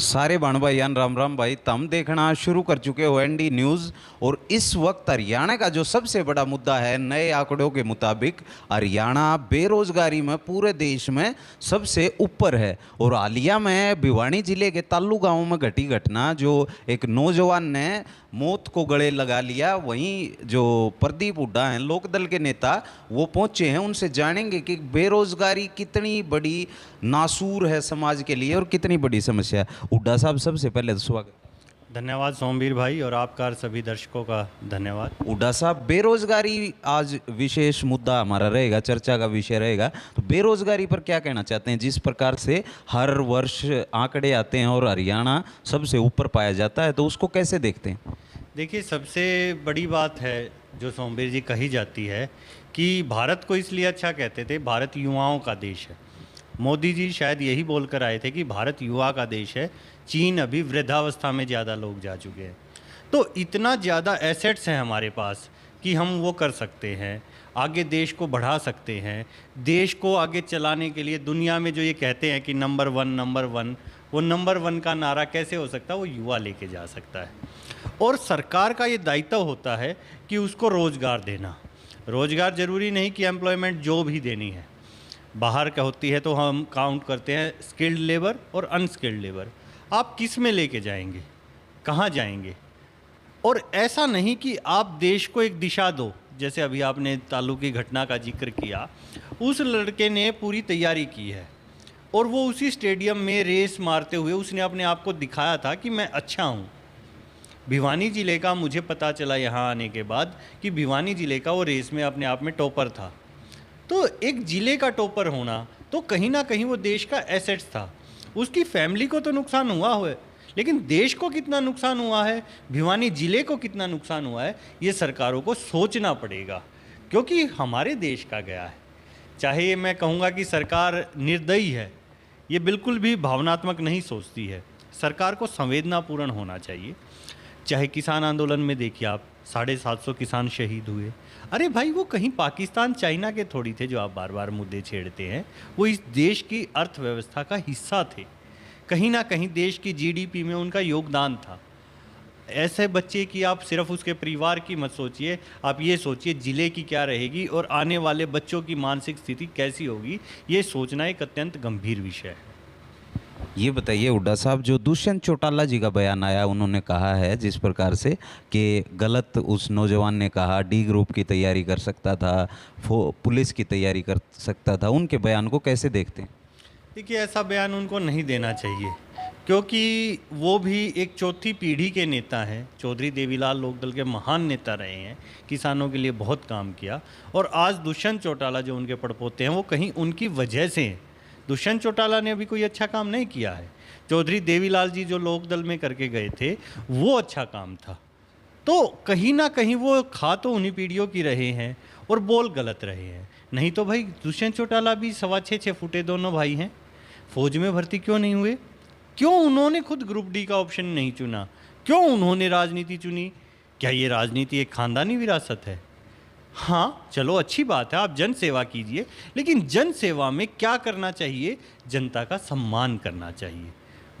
सारे बाण भाईयान राम राम भाई, तम देखना शुरू कर चुके हो एनडी न्यूज़। और इस वक्त हरियाणा का जो सबसे बड़ा मुद्दा है, नए आंकड़ों के मुताबिक हरियाणा बेरोजगारी में पूरे देश में सबसे ऊपर है। और हालिया में भिवानी जिले के ताल्लू गांव में घटी घटना, जो एक नौजवान ने मौत को गले लगा लिया, वहीं जो प्रदीप हुड्डा हैं लोकदल के नेता, वो पहुंचे हैं। उनसे जानेंगे कि बेरोजगारी कितनी बड़ी नासूर है समाज के लिए और कितनी बड़ी समस्या है। हुड्डा साहब, सबसे पहले तो स्वागत। धन्यवाद सोमवीर भाई, और आपका और सभी दर्शकों का धन्यवाद। हुड्डा साहब, बेरोजगारी आज विशेष मुद्दा हमारा रहेगा, चर्चा का विषय रहेगा। तो बेरोजगारी पर क्या कहना चाहते हैं? जिस प्रकार से हर वर्ष आंकड़े आते हैं और हरियाणा सबसे ऊपर पाया जाता है, तो उसको कैसे देखते हैं? देखिए, सबसे बड़ी बात है जो सोमवीर जी कही जाती है कि भारत को इसलिए अच्छा कहते थे, भारत युवाओं का देश है। मोदी जी शायद यही बोलकर आए थे कि भारत युवा का देश है, चीन अभी वृद्धावस्था में ज़्यादा लोग जा चुके हैं। तो इतना ज़्यादा एसेट्स हैं हमारे पास कि हम वो कर सकते हैं, आगे देश को बढ़ा सकते हैं। देश को आगे चलाने के लिए दुनिया में जो ये कहते हैं कि नंबर वन, वो नंबर वन का नारा कैसे हो सकता है? वो युवा लेके जा सकता है। और सरकार का ये दायित्व होता है कि उसको रोज़गार देना। रोज़गार ज़रूरी नहीं कि एम्प्लॉयमेंट जो भी देनी है, बाहर का होती है तो हम काउंट करते हैं स्किल्ड लेबर और अनस्किल्ड लेबर। आप किस में लेके जाएंगे, कहाँ जाएंगे? और ऐसा नहीं कि आप देश को एक दिशा दो। जैसे अभी आपने तालू की घटना का जिक्र किया, उस लड़के ने पूरी तैयारी की है और वो उसी स्टेडियम में रेस मारते हुए उसने अपने आप को दिखाया था कि मैं अच्छा हूँ। भिवानी ज़िले का मुझे पता चला यहाँ आने के बाद कि भिवानी ज़िले का वो रेस में अपने आप में टॉपर था। तो एक ज़िले का टॉपर होना तो कहीं ना कहीं वो देश का एसेट्स था। उसकी फैमिली को तो नुकसान हुआ है, लेकिन देश को कितना नुकसान हुआ है, भिवानी ज़िले को कितना नुकसान हुआ है, ये सरकारों को सोचना पड़ेगा, क्योंकि हमारे देश का गया है। चाहे ये मैं कहूँगा कि सरकार निर्दयी है, ये बिल्कुल भी भावनात्मक नहीं सोचती है। सरकार को संवेदनापूर्ण होना चाहिए। चाहे किसान आंदोलन में देखिए आप, 750 किसान शहीद हुए। अरे भाई, वो कहीं पाकिस्तान चाइना के थोड़ी थे जो आप बार बार मुद्दे छेड़ते हैं। वो इस देश की अर्थव्यवस्था का हिस्सा थे, कहीं ना कहीं देश की जीडीपी में उनका योगदान था। ऐसे बच्चे की आप सिर्फ उसके परिवार की मत सोचिए, आप ये सोचिए ज़िले की क्या रहेगी और आने वाले बच्चों की मानसिक स्थिति कैसी होगी। ये सोचना एक अत्यंत गंभीर विषय है। ये बताइए हुड्डा साहब, जो दुष्यंत चौटाला जी का बयान आया, उन्होंने कहा है जिस प्रकार से कि गलत उस नौजवान ने कहा डी ग्रुप की तैयारी कर सकता था, पुलिस की तैयारी कर सकता था, उनके बयान को कैसे देखते हैं? देखिए, ऐसा बयान उनको नहीं देना चाहिए, क्योंकि वो भी एक चौथी पीढ़ी के नेता हैं। चौधरी देवीलाल लोकदल के महान नेता रहे हैं, किसानों के लिए बहुत काम किया। और आज दुष्यंत चौटाला जो उनके पड़पोते हैं, वो कहीं उनकी वजह से हैं। दुष्यंत चौटाला ने अभी कोई अच्छा काम नहीं किया है। चौधरी देवीलाल जी जो लोकदल में करके गए थे, वो अच्छा काम था। तो कहीं ना कहीं वो खा तो उन्हीं पीढ़ियों की रहे हैं और बोल गलत रहे हैं। नहीं तो भाई, दुष्यंत चौटाला भी 6.25 फुटे दोनों भाई हैं। फौज में भर्ती क्यों नहीं हुए? क्यों उन्होंने खुद ग्रुप डी का ऑप्शन नहीं चुना? क्यों उन्होंने राजनीति चुनी? क्या ये राजनीति एक खानदानी विरासत है? हाँ, चलो अच्छी बात है, आप जन सेवा कीजिए, लेकिन जन सेवा में क्या करना चाहिए? जनता का सम्मान करना चाहिए।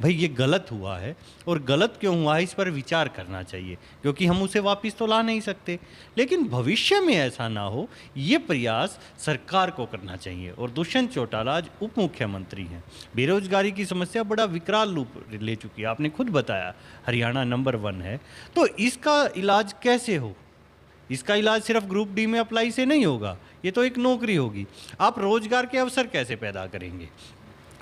भाई, ये गलत हुआ है और गलत क्यों हुआ है इस पर विचार करना चाहिए, क्योंकि हम उसे वापस तो ला नहीं सकते। लेकिन भविष्य में ऐसा ना हो, ये प्रयास सरकार को करना चाहिए। और दुष्यंत चौटाला आज उप मुख्यमंत्री हैं। बेरोजगारी की समस्या बड़ा विकराल रूप ले चुकी है, आपने खुद बताया हरियाणा नंबर 1 है। तो इसका इलाज कैसे हो? इसका इलाज सिर्फ ग्रुप डी में अप्लाई से नहीं होगा, ये तो एक नौकरी होगी। आप रोजगार के अवसर कैसे पैदा करेंगे?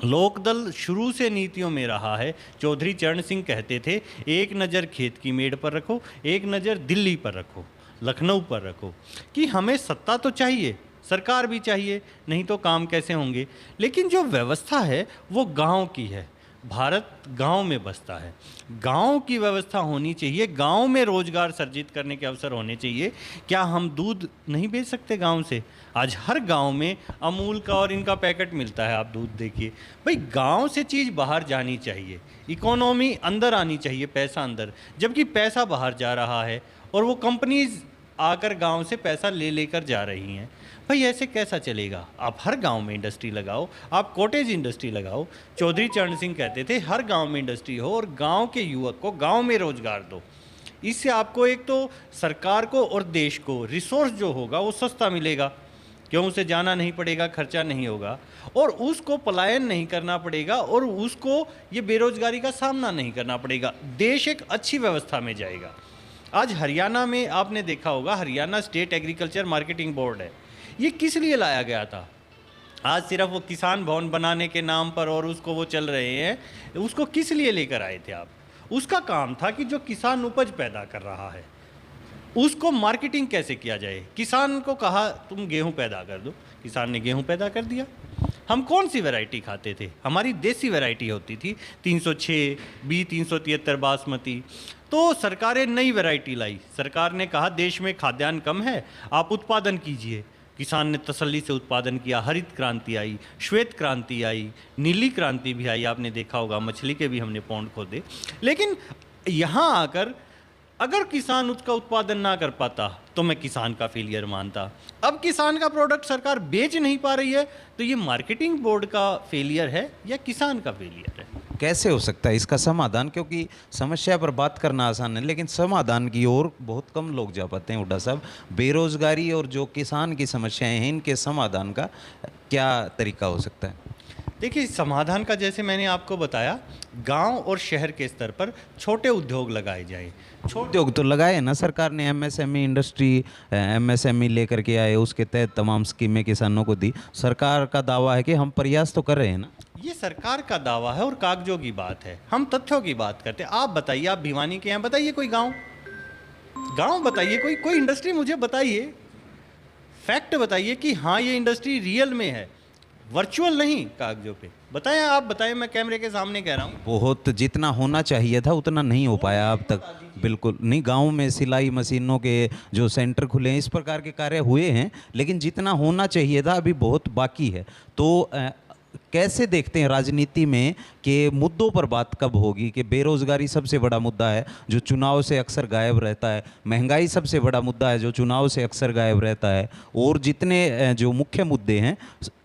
लोकदल शुरू से नीतियों में रहा है। चौधरी चरण सिंह कहते थे, एक नज़र खेत की मेड़ पर रखो, एक नज़र दिल्ली पर रखो, लखनऊ पर रखो, कि हमें सत्ता तो चाहिए, सरकार भी चाहिए, नहीं तो काम कैसे होंगे। लेकिन जो व्यवस्था है वो गांव की है। भारत गांव में बसता है, गांव की व्यवस्था होनी चाहिए, गांव में रोजगार सर्जित करने के अवसर होने चाहिए। क्या हम दूध नहीं बेच सकते गांव से? आज हर गांव में अमूल का और इनका पैकेट मिलता है, आप दूध देखिए। भाई, गांव से चीज़ बाहर जानी चाहिए, इकोनॉमी अंदर आनी चाहिए, पैसा अंदर। जबकि पैसा बाहर जा रहा है और वो कंपनीज आकर गांव से पैसा ले लेकर जा रही हैं। भाई ऐसे कैसा चलेगा? आप हर गांव में इंडस्ट्री लगाओ, आप कॉटेज इंडस्ट्री लगाओ। चौधरी चरण सिंह कहते थे हर गांव में इंडस्ट्री हो और गांव के युवक को गांव में रोजगार दो। इससे आपको एक तो सरकार को और देश को रिसोर्स जो होगा वो सस्ता मिलेगा, क्यों उसे जाना नहीं पड़ेगा, खर्चा नहीं होगा, और उसको पलायन नहीं करना पड़ेगा, और उसको ये बेरोजगारी का सामना नहीं करना पड़ेगा। देश एक अच्छी व्यवस्था में जाएगा। आज हरियाणा में आपने देखा होगा, Haryana state agriculture marketing board है। ये किस लिए लाया गया था? आज सिर्फ वो किसान भवन बनाने के नाम पर और उसको वो चल रहे हैं, उसको किस लिए लेकर आए थे आप? उसका काम था कि जो किसान उपज पैदा कर रहा है उसको मार्केटिंग कैसे किया जाए। किसान को कहा तुम गेहूं पैदा कर दो, किसान ने गेहूं पैदा कर दिया। हम कौन सी वैरायटी खाते थे? हमारी देसी वैरायटी होती थी 306 बी 373 बासमती। तो सरकारें नई वैरायटी लाई। सरकार ने कहा देश में खाद्यान्न कम है, आप उत्पादन कीजिए। किसान ने तसल्ली से उत्पादन किया। हरित क्रांति आई, श्वेत क्रांति आई, नीली क्रांति भी आई। आपने देखा होगा मछली के भी हमने पौंड खोदे। लेकिन यहाँ आकर अगर किसान उसका उत्पादन ना कर पाता तो मैं किसान का फेलियर मानता। अब किसान का प्रोडक्ट सरकार बेच नहीं पा रही है, तो ये मार्केटिंग बोर्ड का फेलियर है या किसान का फेलियर है? कैसे हो सकता है इसका समाधान? क्योंकि समस्या पर बात करना आसान है लेकिन समाधान की ओर बहुत कम लोग जा पाते हैं। हुड्डा साहब, बेरोजगारी और जो किसान की समस्याएं हैं, इनके समाधान का क्या तरीका हो सकता है? देखिए, समाधान का जैसे मैंने आपको बताया, गांव और शहर के स्तर पर छोटे उद्योग लगाए जाए। उद्योग तो लगाए ना सरकार ने, एमएसएमई इंडस्ट्री, एमएसएमई लेकर के आए, उसके तहत तमाम स्कीमें किसानों को दी। सरकार का दावा है कि हम प्रयास तो कर रहे हैं ना। ये सरकार का दावा है और कागजों की बात है, हम तथ्यों की बात करते हैं। आप बताइए, आप भिवानी के यहाँ बताइए कोई गांव बताइए, कोई इंडस्ट्री मुझे बताइए, फैक्ट बताइए कि हाँ ये इंडस्ट्री रियल में है, वर्चुअल नहीं, कागजों पे बताएं। आप बताएं, मैं कैमरे के सामने कह रहा हूँ। बहुत जितना होना चाहिए था उतना नहीं हो पाया अब तक। बिल्कुल नहीं, गांव में सिलाई मशीनों के जो सेंटर खुले हैं, इस प्रकार के कार्य हुए हैं, लेकिन जितना होना चाहिए था अभी बहुत बाकी है। तो कैसे देखते हैं राजनीति में कि मुद्दों पर बात कब होगी? कि बेरोजगारी सबसे बड़ा मुद्दा है जो चुनाव से अक्सर गायब रहता है, महंगाई सबसे बड़ा मुद्दा है जो चुनाव से अक्सर गायब रहता है, और जितने जो मुख्य मुद्दे हैं,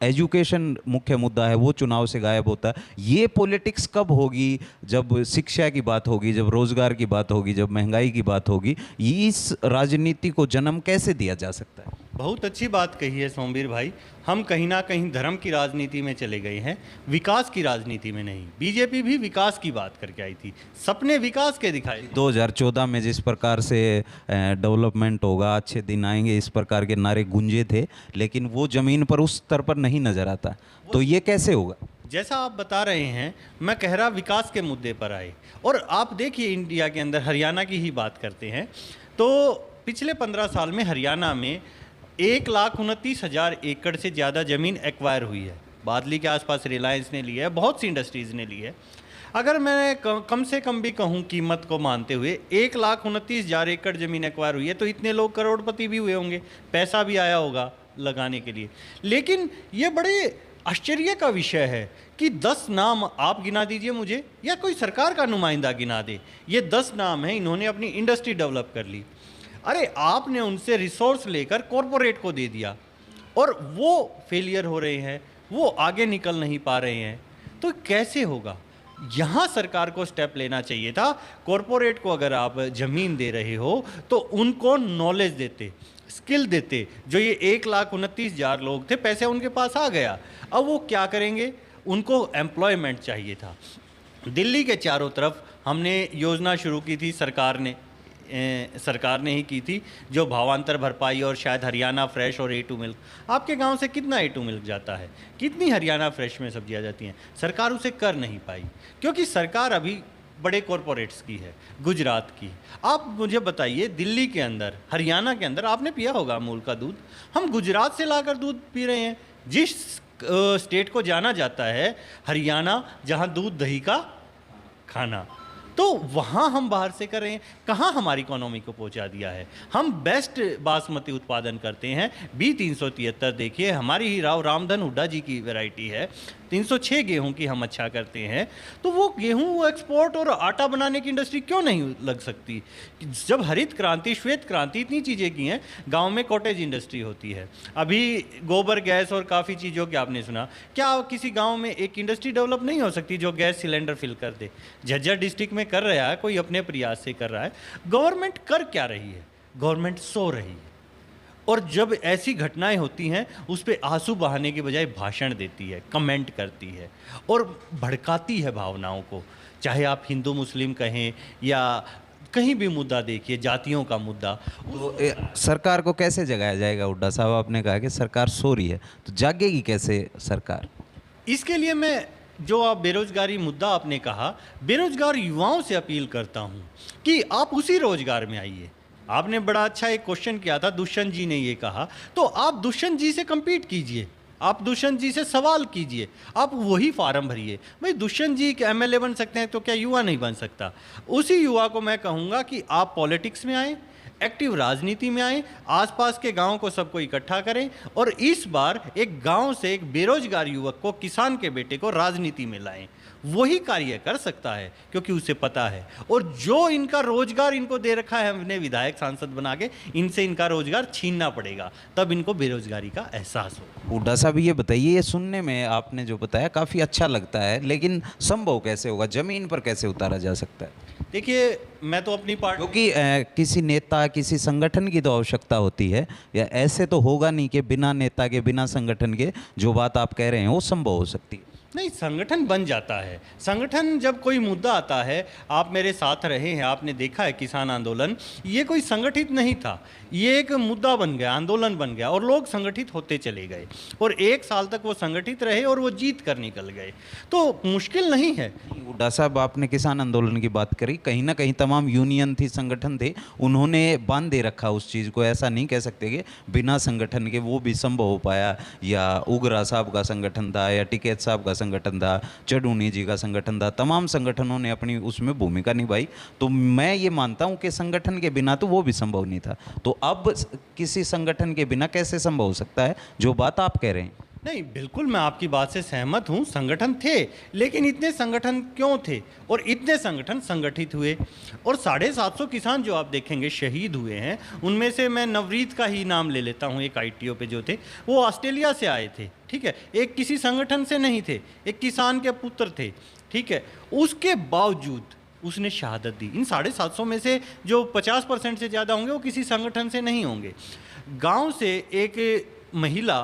एजुकेशन मुख्य मुद्दा है, वो चुनाव से गायब होता है। ये पॉलिटिक्स कब होगी? जब शिक्षा की बात होगी, जब रोजगार की बात होगी, जब महंगाई की बात होगी। इस राजनीति को जन्म कैसे दिया जा सकता है? बहुत अच्छी बात कही है सोमवीर भाई। हम कहीं ना कहीं धर्म की राजनीति में चले गए हैं, विकास की राजनीति में नहीं। बीजेपी भी विकास की बात करके आई थी, सपने विकास के दिखाए। 2014 में जिस प्रकार से डेवलपमेंट होगा, अच्छे दिन आएंगे, इस प्रकार के नारे गूंजे थे, लेकिन वो ज़मीन पर उस स्तर पर नहीं नज़र आता। तो ये कैसे होगा? जैसा आप बता रहे हैं, मैं कह रहा विकास के मुद्दे पर आए। और आप देखिए, इंडिया के अंदर हरियाणा की ही बात करते हैं तो पिछले 15 साल में हरियाणा में 1,29,000 एकड़ से ज़्यादा ज़मीन एक्वायर हुई है। बादली के आसपास रिलायंस ने ली है, बहुत सी इंडस्ट्रीज़ ने ली है। अगर मैं कम से कम भी कहूँ कीमत को मानते हुए, 1,29,000 एकड़ ज़मीन एक्वायर हुई है, तो इतने लोग करोड़पति भी हुए होंगे, पैसा भी आया होगा लगाने के लिए। लेकिन ये बड़े आश्चर्य का विषय है कि 10 नाम आप गिना दीजिए मुझे, या कोई सरकार का नुमाइंदा गिना दे। ये 10 नाम हैं, इन्होंने अपनी इंडस्ट्री डेवलप कर ली। अरे आपने उनसे रिसोर्स लेकर कॉरपोरेट को दे दिया और वो फेलियर हो रहे हैं, वो आगे निकल नहीं पा रहे हैं। तो कैसे होगा? यहाँ सरकार को स्टेप लेना चाहिए था। कॉरपोरेट को अगर आप ज़मीन दे रहे हो तो उनको नॉलेज देते, स्किल देते। जो ये 1,29,000 लोग थे, पैसे उनके पास आ गया, अब वो क्या करेंगे? उनको एम्प्लॉयमेंट चाहिए था। दिल्ली के चारों तरफ हमने योजना शुरू की थी, सरकार ने ही की थी, जो भावांतर भरपाई, और शायद हरियाणा फ्रेश और A2 मिल्क। आपके गांव से कितना A2 मिल्क जाता है? कितनी हरियाणा फ्रेश में सब्जियां जाती हैं? सरकार उसे कर नहीं पाई क्योंकि सरकार अभी बड़े कॉरपोरेट्स की है, गुजरात की। आप मुझे बताइए, दिल्ली के अंदर, हरियाणा के अंदर आपने पिया होगा अमूल का दूध, हम गुजरात से लाकर दूध पी रहे हैं। जिस स्टेट को जाना जाता है हरियाणा, जहाँ दूध दही का खाना, तो वहाँ हम बाहर से कर रहे हैं। कहाँ हमारी इकोनॉमी को पहुँचा दिया है? हम बेस्ट बासमती उत्पादन करते हैं, B 373। देखिए, हमारी ही रामधन हुड्डा जी की वैरायटी है, 306 गेहूं की हम अच्छा करते हैं, तो वो गेहूं एक्सपोर्ट और आटा बनाने की इंडस्ट्री क्यों नहीं लग सकती? जब हरित क्रांति, श्वेत क्रांति, इतनी चीज़ें की हैं, गांव में कॉटेज इंडस्ट्री होती है। अभी गोबर गैस और काफ़ी चीज़ों के आपने सुना, क्या किसी गांव में एक इंडस्ट्री डेवलप नहीं हो सकती जो गैस सिलेंडर फिल कर दे? झज्जर डिस्ट्रिक्ट में कर रहा है, कोई अपने प्रयास से कर रहा है। गवर्नमेंट कर क्या रही है? गवर्नमेंट सो रही है। और जब ऐसी घटनाएं होती हैं, उस पर आंसू बहाने के बजाय भाषण देती है, कमेंट करती है और भड़काती है भावनाओं को। चाहे आप हिंदू मुस्लिम कहें या कहीं भी मुद्दा देखिए, जातियों का मुद्दा। तो सरकार को कैसे जगाया जाएगा? हुड्डा साहब, आपने कहा कि सरकार सो रही है, तो जागेगी कैसे सरकार? इसके लिए मैं, जो आप बेरोजगारी मुद्दा आपने कहा, बेरोजगार युवाओं से अपील करता हूं कि आप उसी रोजगार में आइए। आपने बड़ा अच्छा एक क्वेश्चन किया था, दुष्यंत जी ने ये कहा, तो आप दुष्यंत जी से compete कीजिए, आप दुष्यंत जी से सवाल कीजिए, आप वही फार्म भरिए। भाई दुष्यंत जी के एमएलए बन सकते हैं, तो क्या युवा नहीं बन सकता? उसी युवा को मैं कहूँगा कि आप पॉलिटिक्स में आएँ, एक्टिव राजनीति में आएँ, आसपास के गांव को सबको इकट्ठा करें और इस बार एक गांव से एक बेरोजगार युवक को, किसान के बेटे को राजनीति में लाएं। वही कार्य कर सकता है, क्योंकि उसे पता है। और जो इनका रोजगार इनको दे रखा है हमने विधायक सांसद बना के, इनसे इनका रोजगार छीनना पड़ेगा, तब इनको बेरोजगारी का एहसास हो। हुड्डा साहब, ये बताइए, ये सुनने में आपने जो बताया काफ़ी अच्छा लगता है, लेकिन संभव कैसे होगा? ज़मीन पर कैसे उतारा जा सकता है? देखिए, मैं तो अपनी पार्टी, क्योंकि किसी नेता, किसी संगठन की तो आवश्यकता होती है, या ऐसे तो होगा नहीं कि बिना नेता के, बिना संगठन के जो बात आप कह रहे हैं वो संभव हो सकती है। नहीं, संगठन बन जाता है। संगठन, जब कोई मुद्दा आता है, आप मेरे साथ रहे हैं, आपने देखा है किसान आंदोलन, ये कोई संगठित नहीं था, ये एक मुद्दा बन गया, आंदोलन बन गया और लोग संगठित होते चले गए और 1 साल तक वो संगठित रहे और वो जीत कर निकल गए। तो मुश्किल नहीं है। हुड्डा साहब, आपने किसान आंदोलन की बात करी, कहीं ना कहीं तमाम यूनियन थी, संगठन थे, उन्होंने बांध दे रखा उस चीज़ को। ऐसा नहीं कह सकते कि बिना संगठन के वो भी संभव हो पाया, या उगरा साहब का संगठन था, या टिकैत साहब का संगठन था, चडूनी जी का संगठन था, तमाम संगठनों ने अपनी उसमें भूमिका निभाई। तो मैं ये मानता हूँ कि संगठन के बिना तो वो भी संभव नहीं था। तो अब किसी संगठन के बिना कैसे संभव हो सकता है जो बात आप कह रहे हैं? नहीं, बिल्कुल मैं आपकी बात से सहमत हूँ, संगठन थे, लेकिन इतने संगठन क्यों थे और इतने संगठन संगठित हुए? और 750 किसान जो आप देखेंगे शहीद हुए हैं, उनमें से मैं नवरीत का ही नाम ले लेता हूँ, एक आईटीओ पे जो थे, वो ऑस्ट्रेलिया से आए थे, ठीक है, एक किसी संगठन से नहीं थे, एक किसान के पुत्र थे, ठीक है, उसके बावजूद उसने शहादत दी। इन 750 में से जो 50% से ज़्यादा होंगे वो किसी संगठन से नहीं होंगे। गांव से एक महिला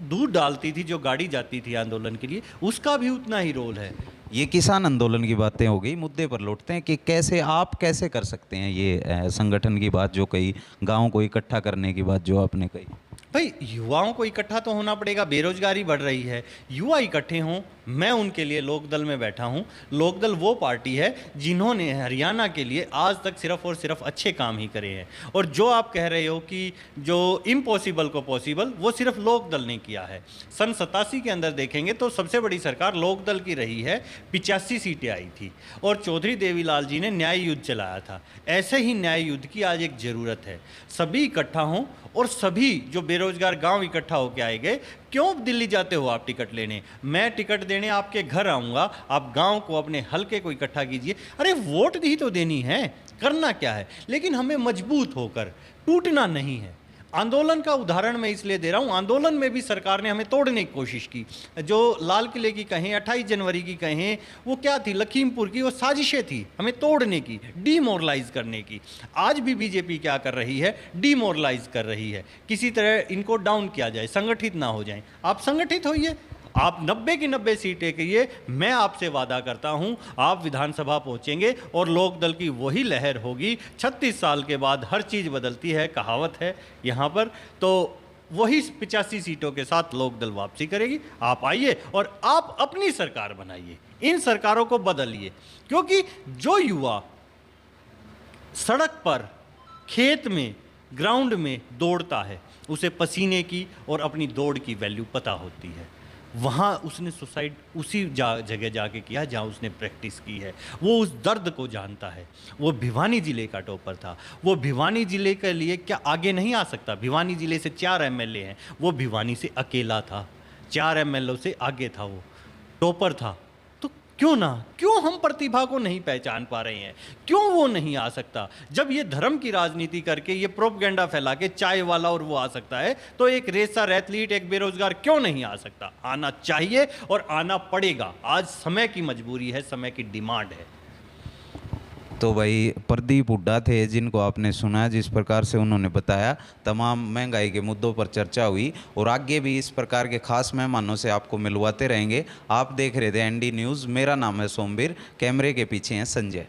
दूध डालती थी, जो गाड़ी जाती थी आंदोलन के लिए, उसका भी उतना ही रोल है। ये किसान आंदोलन की बातें हो गई, मुद्दे पर लौटते हैं कि कैसे आप कैसे कर सकते हैं ये संगठन की बात जो कही, गाँव को इकट्ठा करने की बात जो आपने कही। भाई युवाओं को इकट्ठा तो होना पड़ेगा, बेरोजगारी बढ़ रही है, युवा इकट्ठे हों। मैं उनके लिए लोकदल में बैठा हूं। लोकदल वो पार्टी है जिन्होंने हरियाणा के लिए आज तक सिर्फ और सिर्फ अच्छे काम ही करे हैं। और जो आप कह रहे हो कि जो इम्पॉसिबल को पॉसिबल, वो सिर्फ लोकदल ने किया है। सन 87 के अंदर देखेंगे तो सबसे बड़ी सरकार लोकदल की रही है, 85 सीटें आई थी और चौधरी देवीलाल जी ने न्याय युद्ध चलाया था। ऐसे ही न्याय युद्ध की आज एक ज़रूरत है, सभी इकट्ठा हों और सभी जो बेरोजगार गांव इकट्ठा होकर आएंगे। क्यों दिल्ली जाते हो आप टिकट लेने? मैं टिकट देने आपके घर आऊँगा, आप गांव को, अपने हलके को इकट्ठा कीजिए। अरे वोट ही तो देनी है, करना क्या है, लेकिन हमें मजबूत होकर, टूटना नहीं है। आंदोलन का उदाहरण मैं इसलिए दे रहा हूँ, आंदोलन में भी सरकार ने हमें तोड़ने की कोशिश की। जो लाल किले की कहें, 28 जनवरी की कहें, वो क्या थी, लखीमपुर की वो साजिशें थी हमें तोड़ने की, डीमोरलाइज करने की। आज भी बीजेपी क्या कर रही है, डीमोरलाइज कर रही है, किसी तरह इनको डाउन किया जाए, संगठित ना हो जाएं। आप संगठित होइए, आप 90 की 90 सीटें के लिए मैं आपसे वादा करता हूं, आप विधानसभा पहुंचेंगे और लोकदल की वही लहर होगी। 36 साल के बाद हर चीज़ बदलती है, कहावत है यहाँ पर, तो वही 85 सीटों के साथ लोकदल वापसी करेगी। आप आइए और आप अपनी सरकार बनाइए, इन सरकारों को बदलिए। क्योंकि जो युवा सड़क पर, खेत में, ग्राउंड में दौड़ता है, उसे पसीने की और अपनी दौड़ की वैल्यू पता होती है। वहाँ उसने सुसाइड उसी जगह जाके किया जहाँ उसने प्रैक्टिस की है। वो उस दर्द को जानता है। वो भिवानी ज़िले का टॉपर था, वो भिवानी ज़िले के लिए क्या आगे नहीं आ सकता? भिवानी ज़िले से 4 एमएलए हैं, वो भिवानी से अकेला था, 4 एमएलए से आगे था वो। टॉपर था, तो क्यों हम प्रतिभा को नहीं पहचान पा रहे हैं, क्यों वो नहीं आ सकता? जब ये धर्म की राजनीति करके, ये प्रोपगेंडा फैला के चाय वाला और वो आ सकता है, तो एक रेसर एथलीट, एक बेरोजगार क्यों नहीं आ सकता? आना चाहिए और आना पड़ेगा। आज समय की मजबूरी है, समय की डिमांड है। तो भाई प्रदीप हुड्डा थे, जिनको आपने सुना जिस प्रकार से उन्होंने बताया। तमाम महंगाई के मुद्दों पर चर्चा हुई और आगे भी इस प्रकार के खास मेहमानों से आपको मिलवाते रहेंगे। आप देख रहे थे एनडी न्यूज़। मेरा नाम है सोमवीर, कैमरे के पीछे हैं संजय।